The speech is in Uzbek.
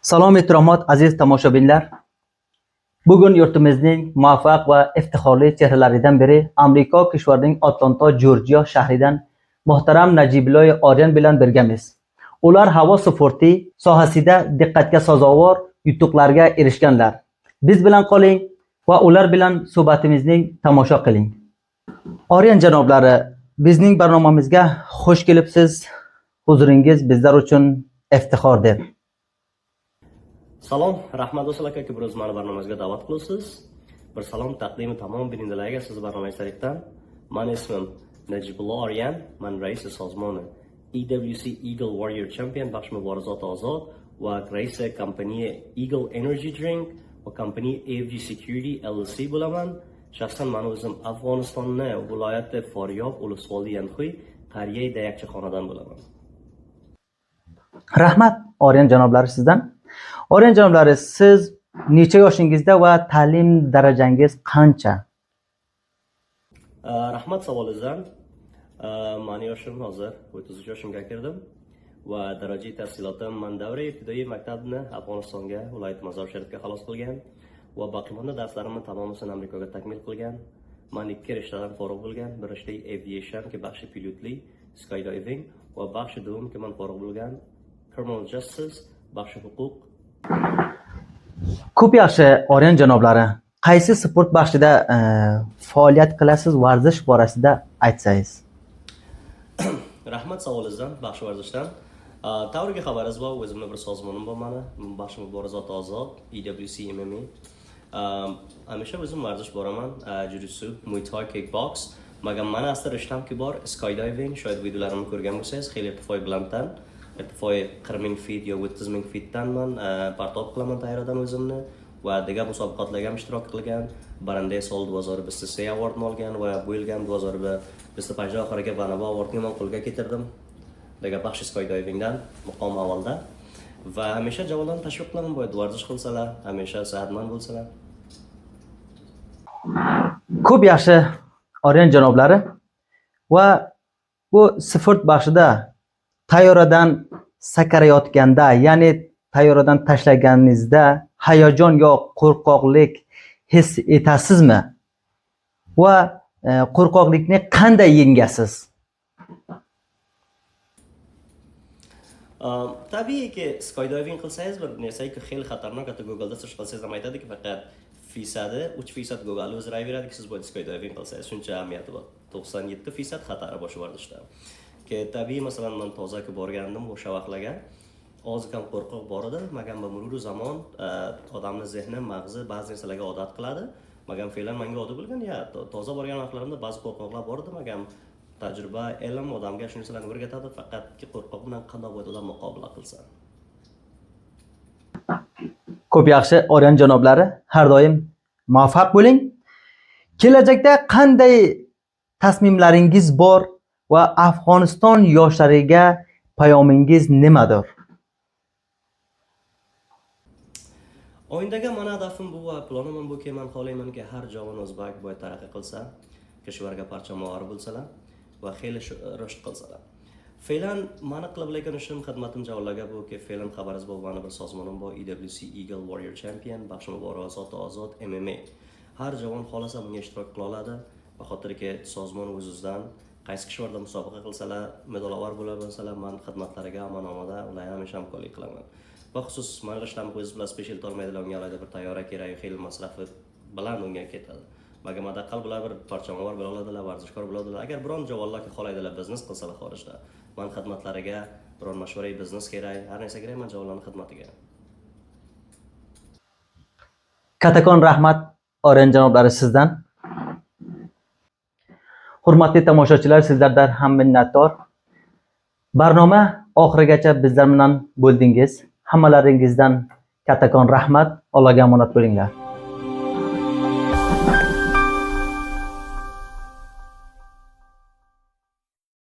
Salom ehtiromat aziz tomoshabinlar. Bugun yurtimizning muvaffaq va iftixorli chehralaridan biri Amerika kishvarining Atlanta, Jorjiya shahridan muhtaram Najibullayev Oryan bilan birgamiz. Ular havo sporti sohasida diqqatga sazovor yutuqlarga erishganlar. Biz bilan qoling va ular bilan suhbatimizning tomosha qiling. Oryan janoblari, bizning barnomamizga xush kelibsiz. Huzuringiz bizlar uchun iftixordir. Salom, rahmat do'stlar aka, biroz mani barnomamizga da'vat qilasiz. Bir salom taqdimi tamom bilindilarga siz barnomangiz tarafdan. Mani ismim Najibullo Oryan, man raisi sozmoni EWC Eagle Warrior Champion baxsh muborizat ozod va raisi kompaniya Eagle Energy Drink va kompaniya AFG Security LLC bo'laman. Shaxsan men o'zim Afg'onistonni viloyati Foryob Ulusvoldi Yanxuy qariya dayakchi xonadan bo'laman. Rahmat Oryan janoblari sizdan. Oryan janoblari, siz necha yoshingizda va ta'lim darajangiz qancha? Rahmat savolingizdan. Meni yoshim hozir 33 yoshimga kirdim va darajai tahsilotim men davra ibtidoiy maktabni Afg'onistonga, viloyat Mazar Sharifga xalos qilgan va baqimanda darslarimni tamoman Amerikaga takmil qilgan. Men ikki rishtadan forig' bo'lgan. Bir rishta aviation ki baxshi pilotlik, skydiving va baxshi doim ki men forig' bo'lgan criminal justice, baxshi huquq. Ko'p yaxshi Oryan janoblari. Qaysi sport baxshida faoliyat qilasiz, varzish borasida aytsangiz? Rahmat savolingizdan, baxshi varzishdan. Tavriga xabaringiz bor, o'zimning bir sozmonim bor meni. Baxshi muborizat ozod, EWC MMA. Hamisha o'zim varzish boraman, jiu-jitsu, muay thai, kickbox. Magam meni asli rishtamki bor, skydiving, shoyad videolarimni ko'rgan bo'lsangiz, xeyli irtifoy bilandan. Irtifoy 40,000 feet yo 30,000 feetdan men partob qilaman tayyordan o'zimni va degan musobaqalarga ham ishtirok qilgan. Baranda Sol 2020 awardni olgan va bu yil ham 2025 oxiriga Banaba awardni men qo'lga keltirdim. Degan baxshi skydivingdan muqom avvalda va hamisha javonlarni tashviq qilaman, boyad varzish qilsalar, hamisha sahatmand bo'lsalar. Ko'p yaxshi Oryan janoblari. Va bu sport baxshida tayyoradan sakrayotganda, ya'ni tayyoradan tashlaganingizda hayajon yo qo'rqoqlik his etasizmi? Va qo'rqoqlikni qanday yengasiz? Tabiiyki skydiving qilsangiz bir narsaki xeyli xatarnok, hatto Google'da search qilsangiz ham aytadiki faqat feesadi 3% Google o'ziraveradiki siz bu skydiving qilsangiz shuncha ahamiyati bor. 97% xatari boshi vardishda. Ki tabiiy masalan men toza-ku borgandim o'sha vaqtlarga oziq ham qo'rqoq bor edi, magam ba mururi zamon odamning zehni, mag'zi ba'zi narsalarga odat qiladi. Magam fe'lan menga odat bo'lgan, ya toza borgan vaqtlarimda ba'zi qo'rqoqlar bor edi, magam tajriba, ilm odamga shu narsalarni o'rgatadi, faqatki qo'rqoq bilan qanday bo'lib odam muqobala qilsa. Ko'p yaxshi Oryan janoblari, har doim muvaffaq bo'ling. Kelajakda qanday tasmimlaringiz bor va Afg'oniston yoshlariga payomingiz nimadir? O'yindagi meni hadafim bu va planim bu-ki men xohlaymanki har javon o'zbek boy taraqqiy qilsa, kishvarga parcha muar bo'lsalar va xeyli rishq qilsalar. Fe'lan meni qilib bo'lgan ishim xizmatim javonlarga bu-ki fe'lan xabaringiz bor, meni bir sozmonim bor, EWC Eagle Warrior Champion, baxshi muborizat ozod MMA. Har javon xolasa bunga ishtirok qila oladi, va xotirki sozmon o'zizdan qaysi kishvarda musobaqa qilsalar, medallar bo'lsalar, men xizmatlariga aman-omada ularga hamisha hamkorlik qilaman. Va xusus men ishlam o'ziz bilan special tolmaydilar, unga alayda bir tayyora kerak, xeyli masrafi bilan unga ketadi. Magamada qal bular bir parchamovar bo'la oladilar, varzishkor bo'la oladilar. Agar biron javonlar ki xohlaydilar biznes qilsalar xorijda, men xizmatlariga biron mashvariy biznes kerak, har narsa kerak, men javonlarning xizmatiga. Kattakon rahmat Oryan janoblari sizdan. Hurmatli tomoshachilar, sizlardan ham minnatdor. Barnoma oxirigacha bizlar bilan bo'ldingiz. Hammalaringizdan kattakon rahmat. Allohga omonat bo'linglar.